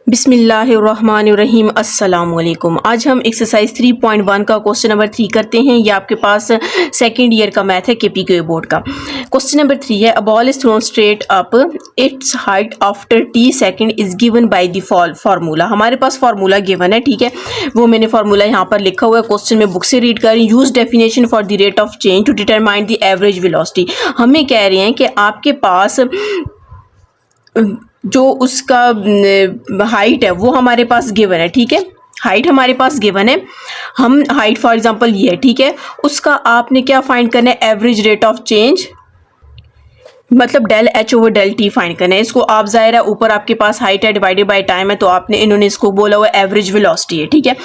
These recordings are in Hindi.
बिस्मिल्लाहिर्रहमानिर्रहीम अस्सलाम वालेकुम। आज हम एक्सरसाइज 3.1 का क्वेश्चन नंबर 3 करते हैं। ये आपके पास सेकंड ईयर का मैथ है केपीके बोर्ड का। क्वेश्चन नंबर 3 है, a ball is throne straight up it's height after T second is given by the formula. हमारे पास फार्मूला गिवन है, ठीक है, वो मैंने फार्मूला यहाँ पर लिखा हुआ है। क्वेश्चन में बुक से रीड कर रही हूँ। Use definition for the rate of change to determine the average velocity. हमें कह रहे हैं कि आपके पास जो उसका हाइट है वो हमारे पास गिवन है, ठीक है, हाइट हमारे पास गिवन है। हम हाइट फॉर एग्जांपल ये है, ठीक है, उसका आपने क्या फाइंड करना है, एवरेज रेट ऑफ चेंज, मतलब del H over del T find करना है। इसको आप ज़ाहिर है ऊपर आपके पास हाइट है डिवाइडेड बाय टाइम है, तो आपने इन्होंने इसको बोला हुआ एवरेज वेलोसिटी है, ठीक है।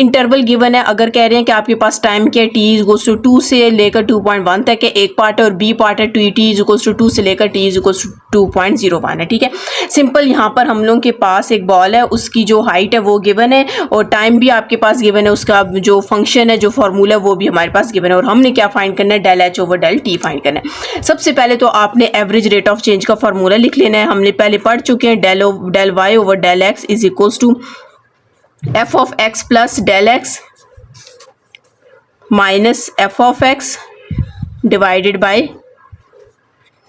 इंटरवल गिवन है, अगर कह रहे हैं कि आपके पास टाइम क्या है, टी इज इक्वल्स टू 2 से लेकर 2.1 तक है, एक पार्ट है, और बी पार्ट है टी इज इक्वल्स टू 2 से लेकर टी इज इक्वल्स टू 2.01 है, ठीक है। सिंपल यहाँ पर हम लोगों के पास एक बॉल है, उसकी जो हाइट है वो गिवन है, और टाइम भी आपके पास गिवन है, उसका जो फंक्शन है, जो फॉर्मूला है वो भी हमारे पास गिवन है, और हमने क्या फाइंड करना है, del H over del T find करना है। सबसे पहले तो आपने एवरेज रेट ऑफ चेंज का फॉर्मूला लिख लेना है। हमने पहले पढ़ चुके हैं, del Y over del x is equals to F of x plus del x minus F of x divided by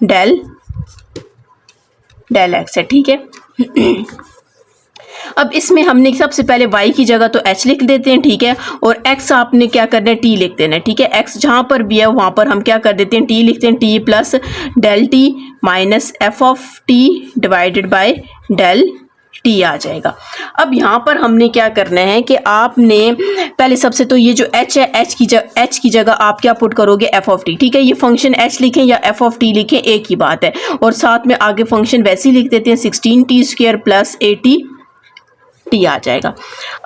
del X है, ठीक है। अब इसमें हमने सबसे पहले y की जगह तो h लिख देते हैं, ठीक है, और x आपने क्या करना है, t लिख देना है, ठीक है। x जहाँ पर भी है वहाँ पर हम क्या कर देते हैं, t लिखते हैं, t plus del T minus F of T divided by del T आ जाएगा। अब यहाँ पर हमने क्या करना है कि आपने पहले सबसे तो ये जो h है, h की जगह आप क्या पुट करोगे, f ऑफ टी, ठीक है। ये फंक्शन h लिखें या f ऑफ टी लिखें एक ही बात है, और साथ में आगे फंक्शन वैसे ही लिख देते हैं, 16t स्क्वायर प्लस 80 टी आ जाएगा।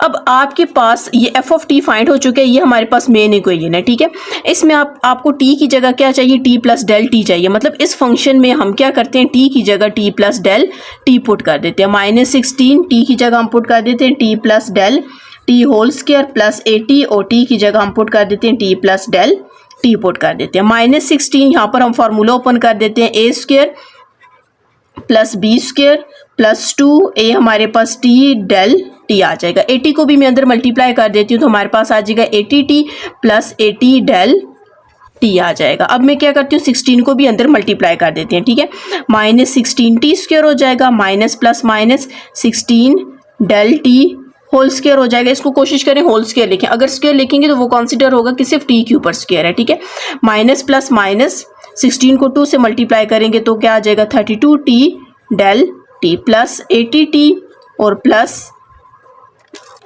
अब आपके पास ये एफ ऑफ टी फाइंड हो चुके हैं, ये हमारे पास मेन इक्वेशन है, ठीक है। इसमें आपको टी की जगह क्या चाहिए, टी प्लस डेल टी चाहिए। मतलब इस फंक्शन में हम क्या करते हैं, टी की जगह T plus del T put कर देते हैं। -16 टी की जगह हम पुट कर देते हैं T plus del T whole square plus 80, और टी की जगह हम पुट कर देते हैं T plus del T put कर देते हैं। -16 यहाँ पर हम फार्मूला ओपन कर देते हैं, A square plus B square plus 2 हमारे पास टी डेल टी आ जाएगा। 80 को भी मैं अंदर मल्टीप्लाई कर देती हूँ तो हमारे पास आ जाएगा 80t प्लस 80 डेल टी आ जाएगा। अब मैं क्या करती हूँ, 16 को भी अंदर मल्टीप्लाई कर देती हैं, ठीक है। -16t स्क्वायर हो जाएगा, minus plus minus 16 del T whole square हो जाएगा। इसको कोशिश करें होल स्क्वायर लिखें, अगर स्क्वायर लिखेंगे तो वो कंसिडर होगा कि सिर्फ टी के ऊपर स्क्वायर है, ठीक है। माइनस प्लस माइनस 16 को 2 से मल्टीप्लाई करेंगे तो क्या आ जाएगा, 32t del T plus 80t और प्लस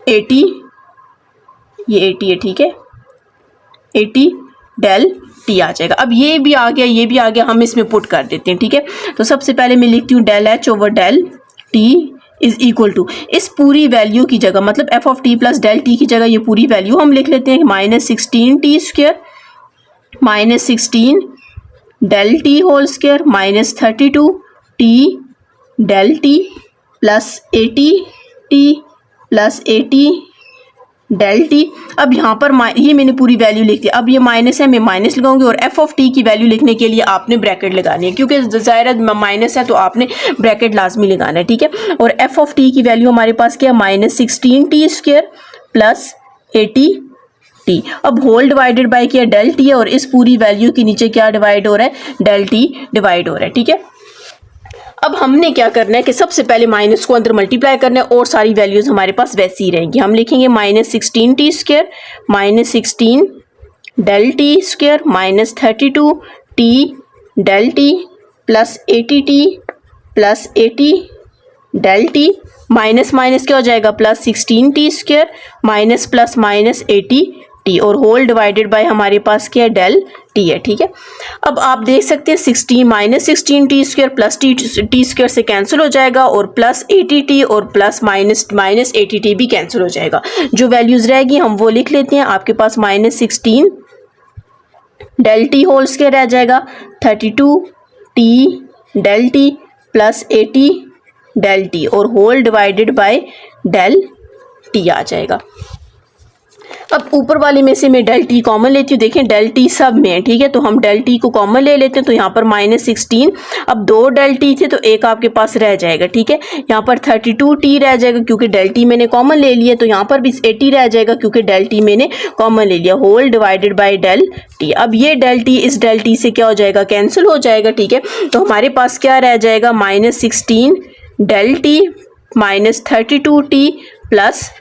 80, ये 80 है, ठीक है, 80 डेल टी आ जाएगा। अब ये भी आ गया, ये भी आ गया, हम इसमें पुट कर देते हैं, ठीक है। तो सबसे पहले मैं लिखती हूँ del H over del t is equal to, इस पूरी वैल्यू की जगह, मतलब f of t plus del t की जगह ये पूरी वैल्यू हम लिख लेते हैं, -16t square minus 16 del T whole square minus 32t del T plus 80t plus 80 del t. अब यहाँ पर ये मैंने पूरी वैल्यू लिख दी। अब ये माइनस है, मैं माइनस लगाऊंगी, और एफ ऑफ टी की वैल्यू लिखने के लिए आपने ब्रैकेट लगानी है, क्योंकि ज़ाहिर माइनस है तो आपने ब्रैकेट लाजमी लगाना है, ठीक है। और एफ ऑफ टी की वैल्यू हमारे पास क्या है, -16t स्क्वायर प्लस 80t। अब होल डिवाइडेड बाय क्या, डेल टी है, और इस पूरी वैल्यू के नीचे क्या डिवाइड हो रहा है, डेल टी डिवाइड हो रहा है, ठीक है। अब हमने क्या करना है कि सबसे पहले माइनस को अंदर मल्टीप्लाई करना है, और सारी वैल्यूज हमारे पास वैसी ही रहेंगी। हम लिखेंगे -16t square minus 16 del t square minus 32t del T plus 80t plus 80 del T, minus minus क्या हो जाएगा, plus 16t square minus plus minus 80t, और होल डिवाइडेड बाय हमारे पास क्या है, डेल टी है, ठीक है। अब आप देख सकते हैं 16 -16t square plus T square से कैंसिल हो जाएगा, और प्लस 80t और प्लस माइनस 80t भी कैंसिल हो जाएगा। जो वैल्यूज रहेगी हम वो लिख लेते हैं। आपके पास -16 डेल टी होल स्क्वायर रह जाएगा, 32t del T plus 80 del T, और whole divided by del T आ जाएगा। अब ऊपर वाले में से मैं डेल टी कॉमन लेती हूँ। देखें डेल टी सब में है, ठीक है, तो हम डेल टी को कॉमन ले लेते हैं। तो यहाँ पर -16, अब 2 डेल टी थे तो एक आपके पास रह जाएगा, ठीक है। यहाँ पर 32 टी रह जाएगा क्योंकि डेल टी मैंने कॉमन ले लिया। तो यहाँ पर भी 80 रह जाएगा क्योंकि डेल टी मैंने कॉमन ले लिया, whole divided by del t. अब ये डेल टी इस डेल टी से क्या हो जाएगा, कैंसिल हो जाएगा, ठीक है। तो हमारे पास क्या रह जाएगा, -16 डेल टी -32 टी प्लस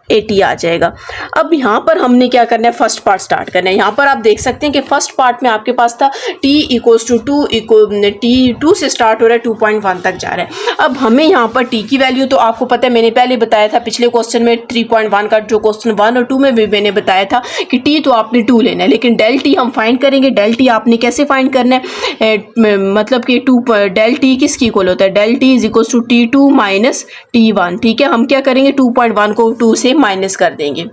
80 आ जाएगा। अब यहाँ पर हमने क्या करना है, फर्स्ट पार्ट स्टार्ट करना है। यहाँ पर आप देख सकते हैं कि फर्स्ट पार्ट में आपके पास था t इक्वल्स टू 2 से स्टार्ट हो रहा है, 2.1 तक जा रहा है। अब हमें यहाँ पर t की वैल्यू, तो आपको पता है मैंने पहले बताया था पिछले क्वेश्चन में 3.1 का, जो क्वेश्चन 1 और 2 में भी मैंने बताया था कि t तो आपने 2 लेना है, लेकिन डेल टी हम फाइंड करेंगे। डेल टी आपने कैसे फाइंड करना है, मतलब कि डेल टी किसकी इक्वल होता है, del t is equals to T2 minus T1, ठीक है। हम क्या करेंगे, 2.1 को 2 से माइनस कर देंगे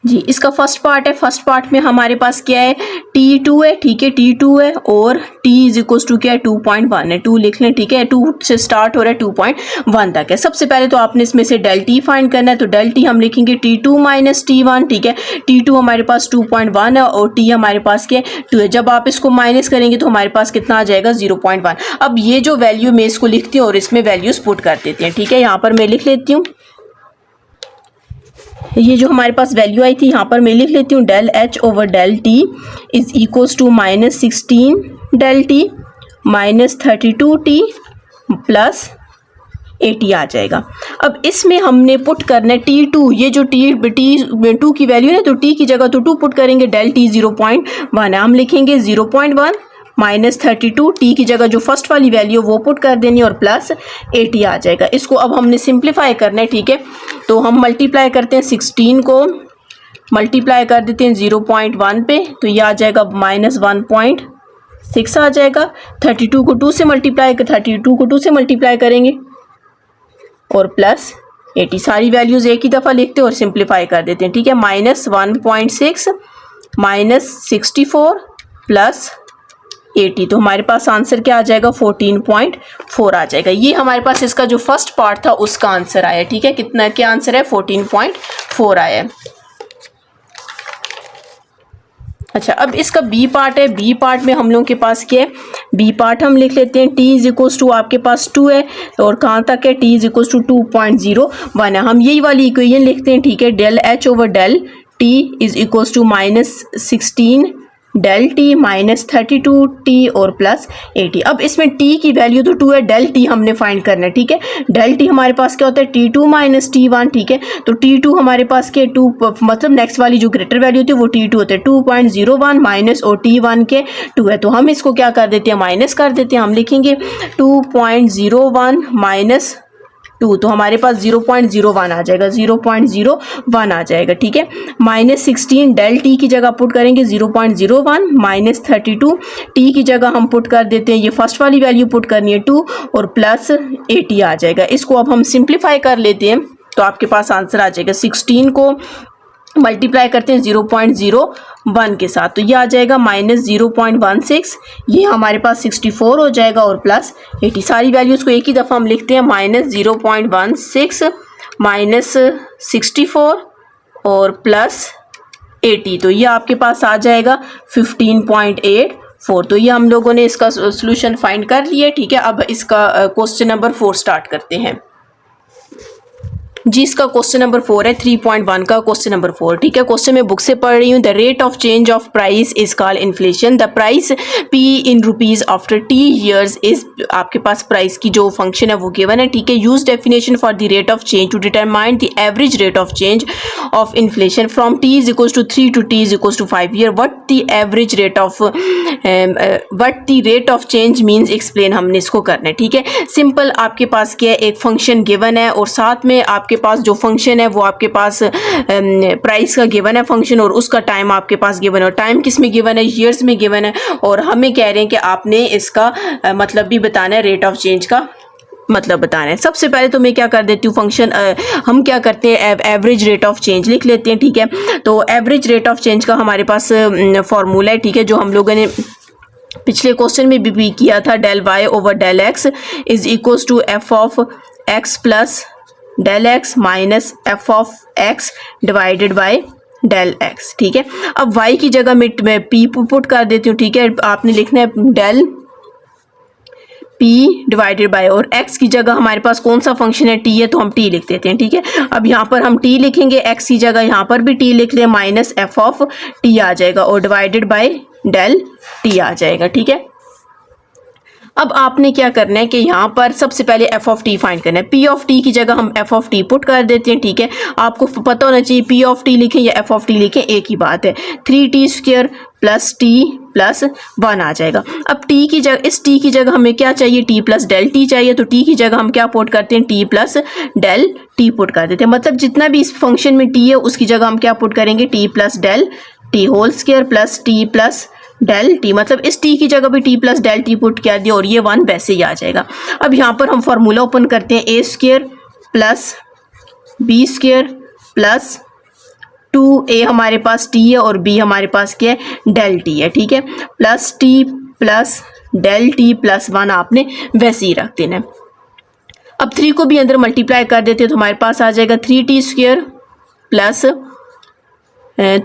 जी। इसका फर्स्ट पार्ट है, फर्स्ट पार्ट में हमारे पास क्या है, T2 है, ठीक है, T2 है और T इज इक्वल्स टू क्या है, 2.1 है, 2 लिख लें, ठीक है। 2 से स्टार्ट हो रहा है, 2.1 तक है। सबसे पहले तो आपने इसमें से डेल टी फाइंड करना है, तो डेल टी हम लिखेंगे T2 माइनस T1, ठीक है। T2 हमारे पास 2.1 है और T हमारे पास क्या है, 2 है। जब आप इसको माइनस करेंगे तो हमारे पास कितना आ जाएगा, 0.1। अब ये जो वैल्यू मैं इसको लिखती हूँ और इसमें वैल्यूज पुट कर देते हैं, ठीक है। यहाँ पर मैं लिख लेती हूँ, ये जो हमारे पास वैल्यू आई थी यहाँ पर मैं लिख लेती हूँ, del H over del t is equals to -16 del t -32 t plus 80 आ जाएगा। अब इसमें हमने पुट करना है T2, ये जो T2 की वैल्यू है तो T की जगह तो 2 पुट करेंगे, डेल टी 0.1 है, हम लिखेंगे 0.1 -32 टी की जगह जो फर्स्ट वाली वैल्यू वो पुट कर देनी और प्लस 80 आ जाएगा। इसको अब हमने सिंप्लीफाई करना है, ठीक है। तो हम मल्टीप्लाई करते हैं, 16 को मल्टीप्लाई कर देते हैं 0.1 पे, तो ये आ जाएगा -1.6 आ जाएगा। 32 को 2 से मल्टीप्लाई करेंगे और प्लस 80, सारी वैल्यूज़ एक ही दफ़ा लिखते हैं और सिंप्लीफाई कर देते हैं, ठीक है। -1.6 -64 प्लस 80, तो हमारे पास आंसर क्या आ जाएगा, 14.4 आ जाएगा। ये हमारे पास इसका जो फर्स्ट पार्ट था उसका आंसर आया, ठीक है। कितना क्या आंसर है, 14.4 आया है। अच्छा, अब इसका बी पार्ट है। बी पार्ट में हम लोगों के पास क्या है, बी पार्ट हम लिख लेते हैं, t इज इक्वल्स टू आपके पास 2 है और कहाँ तक है, t इज इक्वल्स टू 2.01 है। हम यही वाली इक्वेशन लिखते हैं, ठीक है। Del H over del t is equals to -16 del t -32 t और प्लस 80। अब इसमें t की वैल्यू तो 2 है, डेल टी हमने फाइंड करना है, ठीक है। डेल टी हमारे पास क्या होता है, T2 माइनस T1, ठीक है। तो T2 हमारे पास के 2, मतलब नेक्स्ट वाली जो ग्रेटर वैल्यू होती है वो T2 होते हैं, 2.01 माइनस और T1 के 2 है। तो हम इसको क्या कर देते हैं, माइनस कर देते हैं। हम लिखेंगे 2.01 माइनस 2, तो हमारे पास 0.01 आ जाएगा, 0.01 आ जाएगा, ठीक है। -16 डेल टी की जगह पुट करेंगे 0.01 -32 टी की जगह हम पुट कर देते हैं, ये फर्स्ट वाली वैल्यू पुट करनी है 2 और प्लस 80 आ जाएगा। इसको अब हम सिंप्लीफाई कर लेते हैं तो आपके पास आंसर आ जाएगा, 16 को मल्टीप्लाई करते हैं 0.01 के साथ, तो ये आ जाएगा -0.16, ये हमारे पास 64 हो जाएगा और प्लस 80। सारी वैल्यूज़ को एक ही दफ़ा हम लिखते हैं, -0.16 -64 और प्लस 80, तो ये आपके पास आ जाएगा 15.84। तो ये हम लोगों ने इसका सोल्यूशन फाइंड कर लिया, ठीक है। अब इसका क्वेश्चन नंबर 4 स्टार्ट करते हैं जी। इसका क्वेश्चन नंबर 4 है, 3.1 का क्वेश्चन नंबर 4, ठीक है। क्वेश्चन मैं बुक से पढ़ रही हूँ। The rate of change of price is called inflation. The price P in rupees after T years is, आपके पास प्राइस की जो फंक्शन है वो गिवन है, ठीक है। Use definition for the rate of change to determine the average rate of change of inflation from T is equals to 3 to T is equals to 5 year. What the average rate of what the rate of change means explain, हमने इसको करना है, ठीक है। सिंपल आपके पास क्या है, एक फंक्शन गिवन है और साथ में आपके पास जो फंक्शन है वो आपके पास प्राइस का गिवन है फंक्शन, और उसका टाइम आपके पास गिवन है, और टाइम किस में गिवन है, ईयर्स में गिवन है। और हमें कह रहे हैं कि आपने इसका मतलब भी बताना है, रेट ऑफ चेंज का मतलब बताना है। सबसे पहले तो मैं क्या कर देती हूँ, फंक्शन हम क्या करते हैं, एवरेज रेट ऑफ चेंज लिख लेते हैं, ठीक है। तो एवरेज रेट ऑफ चेंज का हमारे पास फॉर्मूला है, ठीक है, जो हम लोगों ने पिछले क्वेश्चन में भी किया था। Del Y over del x is equals to F of x plus del x minus F of x divided by del x. ठीक है, अब y की जगह मैं p पुट कर देती हूँ। ठीक है, आपने लिखना है डेल p डिवाइडेड बाय, और x की जगह हमारे पास कौन सा फंक्शन है, t है, तो हम t लिख देते हैं। ठीक है, अब यहाँ पर हम t लिखेंगे, x की जगह यहाँ पर भी t लिख लें, माइनस एफ ऑफ t आ जाएगा और डिवाइडेड बाय डेल t आ जाएगा। ठीक है, अब आपने क्या करना है कि यहाँ पर सबसे पहले एफ ऑफ टी फाइंड करना है। पी ऑफ टी की जगह हम एफ ऑफ टी पुट कर देते हैं। ठीक है, आपको पता होना चाहिए पी ऑफ टी लिखें या एफ ऑफ टी लिखें, एक ही बात है। 3t² प्लस टी प्लस 1 आ जाएगा। अब टी की जगह, इस टी की जगह हमें क्या चाहिए, टी प्लस डेल टी चाहिए, तो टी की जगह हम क्या पुट करते हैं, T plus del T put कर देते हैं। मतलब जितना भी इस फंक्शन में टी है उसकी जगह हम क्या पुट करेंगे, t plus del T whole square plus t plus del t, मतलब इस टी की जगह भी t plus del T put कर दिया और ये 1 वैसे ही आ जाएगा। अब यहाँ पर हम फार्मूला ओपन करते हैं, A square plus B square plus 2a हमारे पास t है और b हमारे पास क्या है, डेल टी है। ठीक है, plus t plus del T plus 1 आपने वैसे ही रख देना है। अब 3 को भी अंदर मल्टीप्लाई कर देते हैं तो हमारे पास आ जाएगा 3t² plus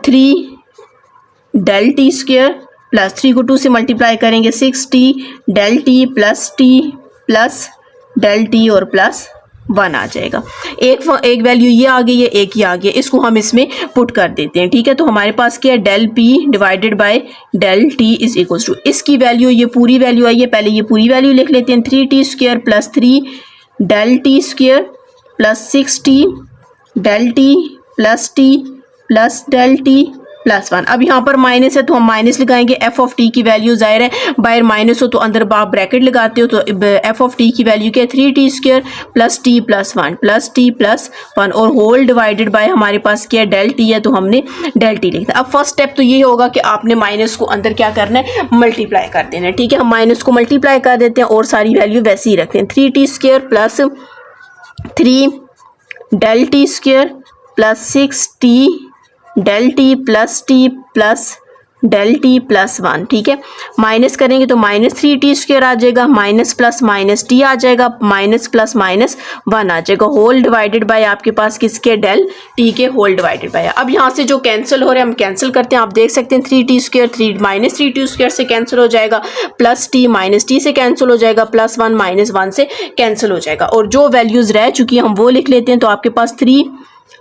3 del t square plus 3 को 2 से मल्टीप्लाई करेंगे 6t del T plus del T और प्लस 1 आ जाएगा। एक वैल्यू ये आ गई है, एक ही आ गया, इसको हम इसमें पुट कर देते हैं। ठीक है, तो हमारे पास क्या है, del p divided by del t is equal to, इसकी वैल्यू, ये पूरी वैल्यू आई है, पहले ये पूरी वैल्यू लिख लेते हैं, 3t² plus 3 del t square plus 6t del T plus del T plus 1। अब यहाँ पर माइनस है तो हम माइनस लगाएंगे, एफ ऑफ टी की वैल्यू जाहिर है बाहर माइनस हो तो अंदर आप ब्रैकेट लगाते हो, तो एफ ऑफ टी की वैल्यू क्या है, 3t² प्लस टी प्लस 1 और होल डिवाइडेड बाय हमारे पास क्या है, डेल टी है, तो हमने डेल टी लिखना है। अब फर्स्ट स्टेप तो ये होगा कि आपने माइनस को अंदर क्या करना है, मल्टीप्लाई कर देना है। ठीक है, हम माइनस को मल्टीप्लाई कर देते हैं और सारी वैल्यू वैसे ही रखते हैं, 3t² plus 3 del t square plus 6t del T plus del T plus 1। ठीक है, माइनस करेंगे तो माइनस 3t² आ जाएगा, माइनस प्लस माइनस टी आ जाएगा, माइनस प्लस माइनस 1 आ जाएगा, होल डिवाइडेड बाय आपके पास किसके, डेल टी के होल डिवाइडेड बाय। अब यहाँ से जो कैंसिल हो रहे हैं हम कैंसिल करते हैं, आप देख सकते हैं 3t² 3 माइनस 3t² से कैंसिल हो जाएगा, प्लस टी माइनस टी से कैंसिल हो जाएगा, प्लस 1 माइनस 1 से कैंसिल हो जाएगा, और जो वैल्यूज रह चुकी है हम वो लिख लेते हैं। तो आपके पास 3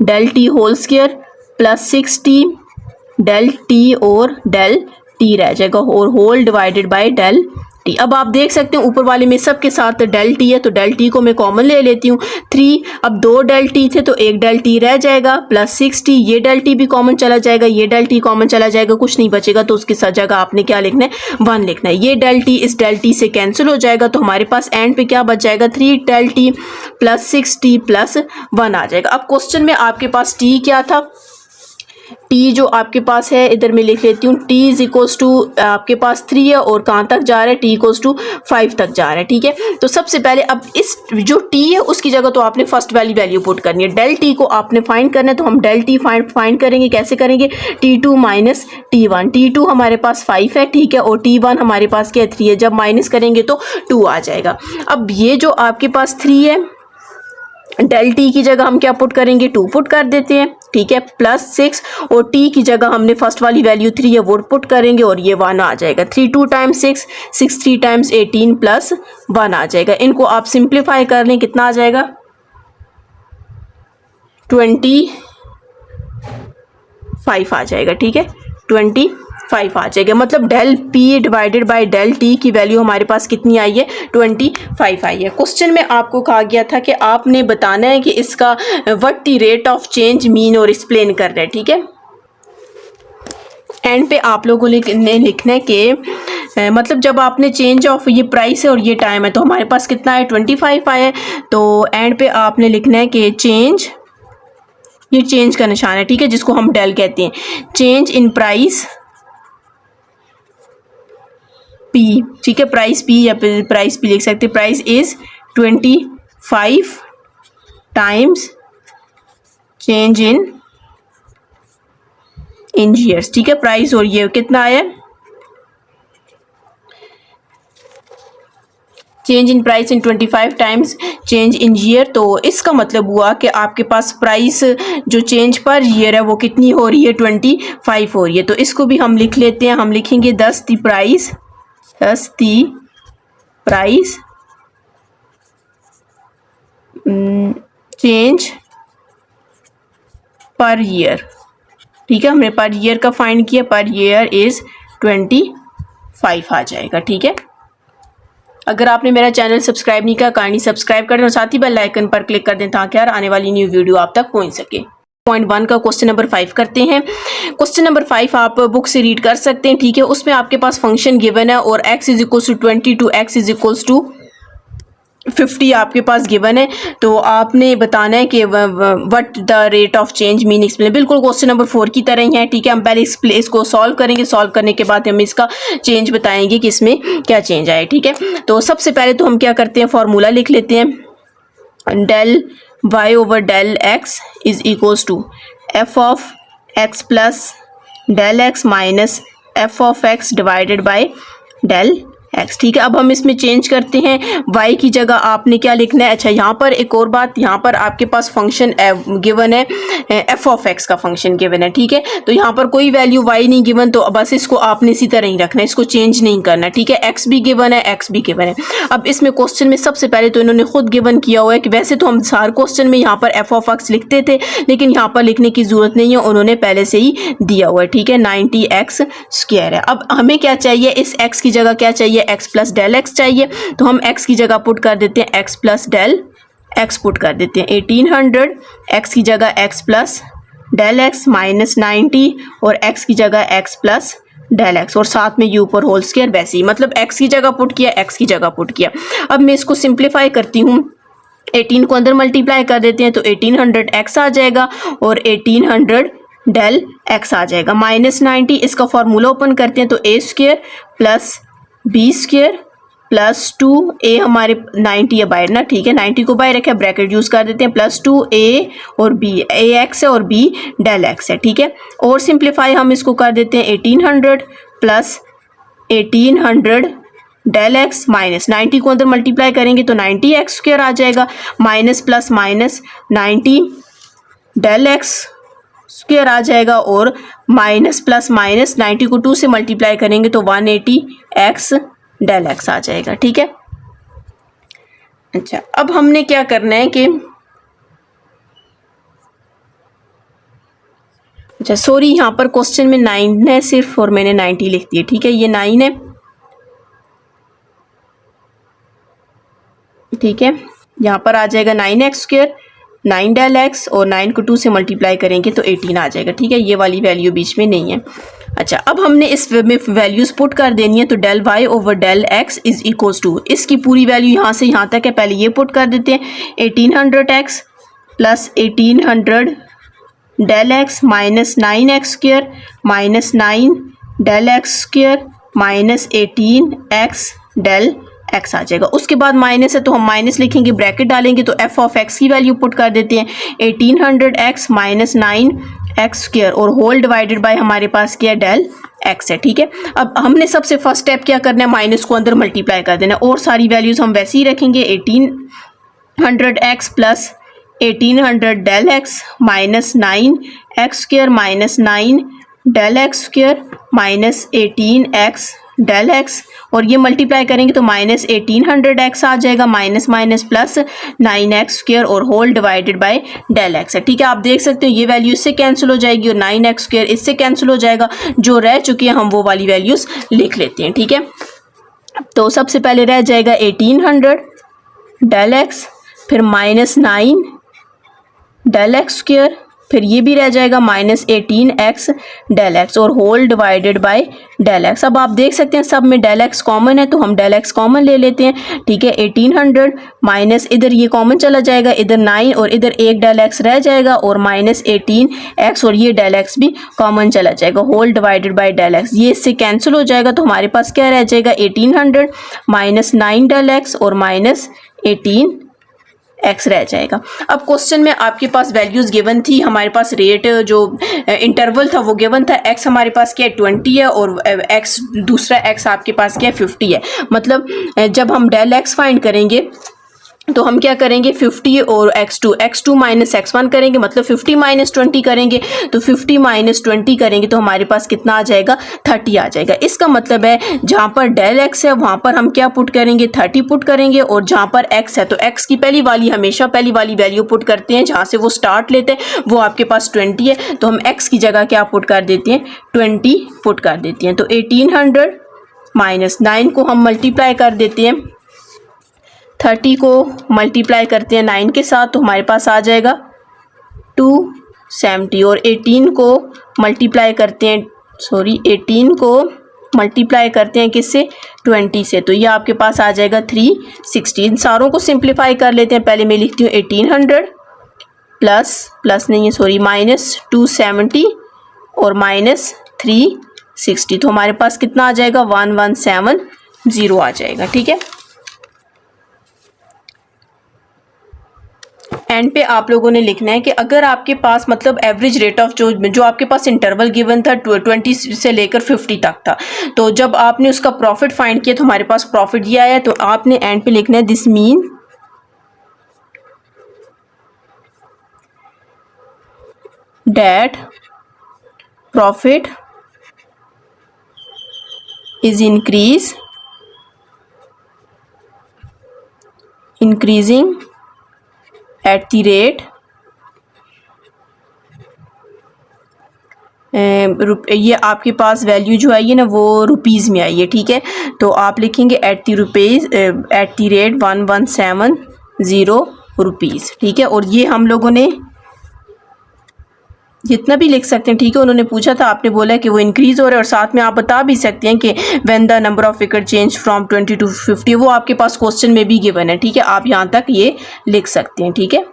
del T whole square plus 6t del T और डेल टी रह जाएगा और whole divided by del t. अब आप देख सकते हैं ऊपर वाले में सब के साथ डेल टी है, तो डेल टी को मैं कॉमन ले लेती हूँ, 3, अब 2 डेल टी थे तो 1 डेल टी रह जाएगा, प्लस 6t, ये डेल टी भी कॉमन चला जाएगा, ये डेल टी कॉमन चला जाएगा, कुछ नहीं बचेगा, तो उसकी जगह आपने क्या लिखना है, 1 लिखना है। ये डेल टी इस डेल टी से कैंसिल हो जाएगा, तो हमारे पास एंड पे क्या बच जाएगा, 3 del T plus 6t plus 1 आ जाएगा। अब क्वेश्चन में आपके पास टी क्या था, टी जो आपके पास है इधर मैं लिख लेती हूँ, टी इज इक्वल्स टू आपके पास 3 है और कहाँ तक जा रहा है, टी इक्वल्स टू 5 तक जा रहा है। ठीक है, तो सबसे पहले अब इस जो टी है उसकी जगह तो आपने फर्स्ट वाली वैल्यू पुट करनी है, डेल टी को आपने फाइंड करना है, तो हम डेल टी फाइंड करेंगे, कैसे करेंगे, t2 माइनस t1, t2 हमारे पास 5 है, ठीक है, और t1 हमारे पास क्या है, 3 है, जब माइनस करेंगे तो 2 आ जाएगा। अब ये जो आपके पास 3 है, डेल टी की जगह हम क्या पुट करेंगे, 2 पुट कर देते हैं। ठीक है, प्लस 6 और टी की जगह हमने फर्स्ट वाली वैल्यू 3 है वो पुट करेंगे और ये 1 आ जाएगा, 3 2 टाइम्स 6 6 3 टाइम्स 18 प्लस 1 आ जाएगा। इनको आप सिंप्लीफाई कर लें, कितना आ जाएगा, 25 आ जाएगा। ठीक है, 25 आ जाएगा, मतलब del p divided by del t की वैल्यू हमारे पास कितनी आई है, 25 आई है। क्वेश्चन में आपको कहा गया था कि आपने बताना है कि इसका what the rate of change mean और एक्सप्लेन कर रहे हैं। ठीक है, एंड पे आप लोगों ने लिखना है कि मतलब जब आपने चेंज ऑफ, ये प्राइस है और ये टाइम है, तो हमारे पास कितना है, 25 आया है, तो एंड पे आपने लिखना है कि चेंज, ये चेंज का निशान है, ठीक है, जिसको हम डेल कहते हैं, चेंज इन प्राइस पी। ठीक है, प्राइस पी या प्राइस पी लिख सकते हैं, price is 25 times change in years. ठीक है, प्राइस और ये कितना आया, change in price in 25 times change in year, तो इसका मतलब हुआ कि आपके पास प्राइस जो चेंज पर ईयर है वो कितनी हो रही है, 25 हो रही है। तो इसको भी हम लिख लेते हैं, हम लिखेंगे 10 दी प्राइस चेंज पर ईयर। ठीक है, हमने पर ईयर का फाइंड किया, पर ईयर इज 25 आ जाएगा। ठीक है, अगर आपने मेरा चैनल सब्सक्राइब नहीं किया काइंडली सब्सक्राइब कर दें और साथ ही बेल आइकन पर क्लिक कर दें ताकि हर आने वाली न्यू वीडियो आप तक पहुंच सके। पॉइंट 1 का क्वेश्चन नंबर 5 करते हैं। क्वेश्चन नंबर 5 आप बुक से रीड कर सकते हैं। ठीक है, उसमें आपके पास फंक्शन गिवन है और x is equals to 20 to x is equals to 50 आपके पास गिवन है। तो आपने बताना है कि what the rate of change mean explain, बिल्कुल क्वेश्चन नंबर 4 की तरह ही है। ठीक है, हम पहले इसको सॉल्व करेंगे, सॉल्व करने के बाद हम इसका चेंज बताएंगे कि इसमें क्या चेंज आए। ठीक है, तो सबसे पहले तो हम क्या करते हैं, फॉर्मूला लिख लेते हैं। Del y over del x is equals to f of x plus del x minus f of x divided by del x। ठीक है, अब हम इसमें चेंज करते हैं, y की जगह आपने क्या लिखना है। अच्छा, यहाँ पर एक और बात, यहाँ पर आपके पास फंक्शन गिवन है, f ऑफ x का फंक्शन गिवन है। ठीक है, तो यहाँ पर कोई वैल्यू y नहीं गिवन, तो बस इसको आपने इसी तरह ही रखना है, इसको चेंज नहीं करना। ठीक है, x भी गिवन है, x भी गिवन है। अब इसमें क्वेश्चन में सबसे पहले तो इन्होंने खुद गिवन किया हुआ है कि वैसे तो हम सारे क्वेश्चन में यहाँ पर f ऑफ x लिखते थे, लेकिन यहाँ पर लिखने की जरूरत नहीं है, उन्होंने पहले से ही दिया हुआ है। ठीक है, 90x स्क्वायर है। अब हमें क्या चाहिए, इस x की जगह क्या चाहिए, x प्लस डेल x चाहिए, तो हम x की जगह पुट कर देते हैं x plus del x put कर देते हैं 1800, x की जगह x plus del x minus 90 और x की जगह x प्लस डेल x और साथ में u पर होल स्क्वायर, वैसे ही मतलब x की जगह पुट किया, x की जगह पुट किया। अब मैं इसको सिंप्लीफाई करती हूँ, 18 को अंदर मल्टीप्लाई कर देते हैं तो 1800x आ जाएगा और 1800 डेल x आ जाएगा माइनस 90। इसका फॉर्मूला ओपन करते हैं तो a square plus B square plus 2a, हमारे 90 है बाहर ना। ठीक है, 90 को बाहर रखे, ब्रैकेट यूज कर देते हैं, प्लस 2a और b, a x है और b डेल x है। ठीक है, और सिंप्लीफाई हम इसको कर देते हैं 1800 प्लस 1800 डेल x माइनस 90 को अंदर मल्टीप्लाई करेंगे तो 90x स्क्वायर आ जाएगा, minus plus minus 90 del x square आ जाएगा और माइनस प्लस माइनस 90 को 2 से मल्टीप्लाई करेंगे तो 180x डेल x आ जाएगा। ठीक है, अच्छा अब हमने क्या करना है कि अच्छा सॉरी, यहाँ पर क्वेश्चन में 9 है सिर्फ और मैंने 90 लिख दिया। ठीक है, ये 9 है। ठीक है, यहाँ पर आ जाएगा 9x स्क्वायर, 9 डेल x और 9 को 2 से मल्टीप्लाई करेंगे तो 18 आ जाएगा। ठीक है, ये वाली वैल्यू बीच में नहीं है। अच्छा, अब हमने इस में वैल्यूज पुट कर देनी है, तो del y over del x is equals to, इसकी पूरी वैल्यू यहाँ से यहाँ तक है, पहले ये पुट कर देते हैं 1800x plus 1800 del x minus 9x square minus 9 del x square minus 18x del x आ जाएगा। उसके बाद माइनस है तो हम माइनस लिखेंगे, ब्रैकेट डालेंगे तो f ऑफ x की वैल्यू पुट कर देते हैं 1800x माइनस 9x स्क्वायर और होल डिवाइडेड बाय हमारे पास क्या है, डेल x है। ठीक है, अब हमने सबसे फर्स्ट स्टेप क्या करना है, माइनस को अंदर मल्टीप्लाई कर देना और सारी वैल्यूज हम वैसे ही रखेंगे 1800x plus 1800 del x minus 9x square minus 9 del x square minus 18x del x और ये मल्टीप्लाई करेंगे तो माइनस 1800x आ जाएगा, minus minus plus 9x square और whole divided by del x है। ठीक है, आप देख सकते हो ये वैल्यू इससे कैंसिल हो जाएगी और 9x स्क्वायर इससे कैंसिल हो जाएगा, जो रह चुकी है हम वो वाली वैल्यूज लिख लेते हैं। ठीक है, तो सबसे पहले रह जाएगा 1800 डेल x, फिर माइनस 9 डेल x स्क्वायर, फिर ये भी रह जाएगा माइनस 18x डेल x और whole divided by del x। अब आप देख सकते हैं सब में डेल x कॉमन है तो हम डेल x कॉमन ले लेते हैं। ठीक है, 1800 माइनस इधर ये कॉमन चला जाएगा, इधर 9 और इधर एक डेल x रह जाएगा और माइनस 18x और ये डेल x भी कॉमन चला जाएगा, whole divided by del x, ये इससे कैंसिल हो जाएगा तो हमारे पास क्या रह जाएगा 1800 माइनस 9 डेल x और माइनस 18 x रह जाएगा। अब क्वेश्चन में आपके पास वैल्यूज़ गिवन थी, हमारे पास रेट जो इंटरवल था वो गिवन था, x हमारे पास क्या है 20 है और x दूसरा x आपके पास क्या है 50 है। मतलब जब हम डेल x फाइंड करेंगे तो हम क्या करेंगे 50 और x2 माइनस x1 करेंगे, मतलब 50 माइनस 20 करेंगे, तो 50 माइनस 20 करेंगे तो हमारे पास कितना आ जाएगा 30 आ जाएगा। इसका मतलब है जहाँ पर डेल x है वहाँ पर हम क्या पुट करेंगे 30 पुट करेंगे, और जहाँ पर x है तो x की पहली वाली हमेशा पहली वाली वैल्यू पुट करते हैं, जहाँ से वो स्टार्ट लेते हैं वो आपके पास 20 है, तो हम x की जगह क्या पुट कर देते हैं 20 पुट कर देते हैं। तो 1800 माइनस 9 को हम मल्टीप्लाई कर देते हैं, 30 को मल्टीप्लाई करते हैं 9 के साथ तो हमारे पास आ जाएगा 270, और 18 को मल्टीप्लाई करते हैं 18 को मल्टीप्लाई करते हैं किससे 20 से, तो ये आपके पास आ जाएगा 360। इन सारों को सिंप्लीफाई कर लेते हैं, पहले मैं लिखती हूँ 1800 प्लस नहीं है सॉरी माइनस 270 और माइनस 360, तो हमारे पास कितना आ जाएगा 1170 आ जाएगा। ठीक है, एंड पे आप लोगों ने लिखना है कि अगर आपके पास मतलब एवरेज रेट ऑफ जो आपके पास इंटरवल गिवन था 20 से लेकर 50 तक था, तो जब आपने उसका प्रॉफिट फाइंड किया तो हमारे पास प्रॉफिट ये आया, तो आपने एंड पे लिखना है this mean that profit is increasing at the rate ये आपके पास वैल्यू जो आई है ना वो रुपीज़ में आई है। ठीक है, तो आप लिखेंगे एट द रेट 1170 रुपीज़। ठीक है, और ये हम लोगों ने जितना भी लिख सकते हैं। ठीक है, उन्होंने पूछा था, आपने बोला कि वो इंक्रीज़ हो रहा है, और साथ में आप बता भी सकते हैं कि when the number of wicket change from 20 to 50, वो आपके पास क्वेश्चन में भी गिवन है। ठीक है, आप यहाँ तक ये लिख सकते हैं। ठीक है।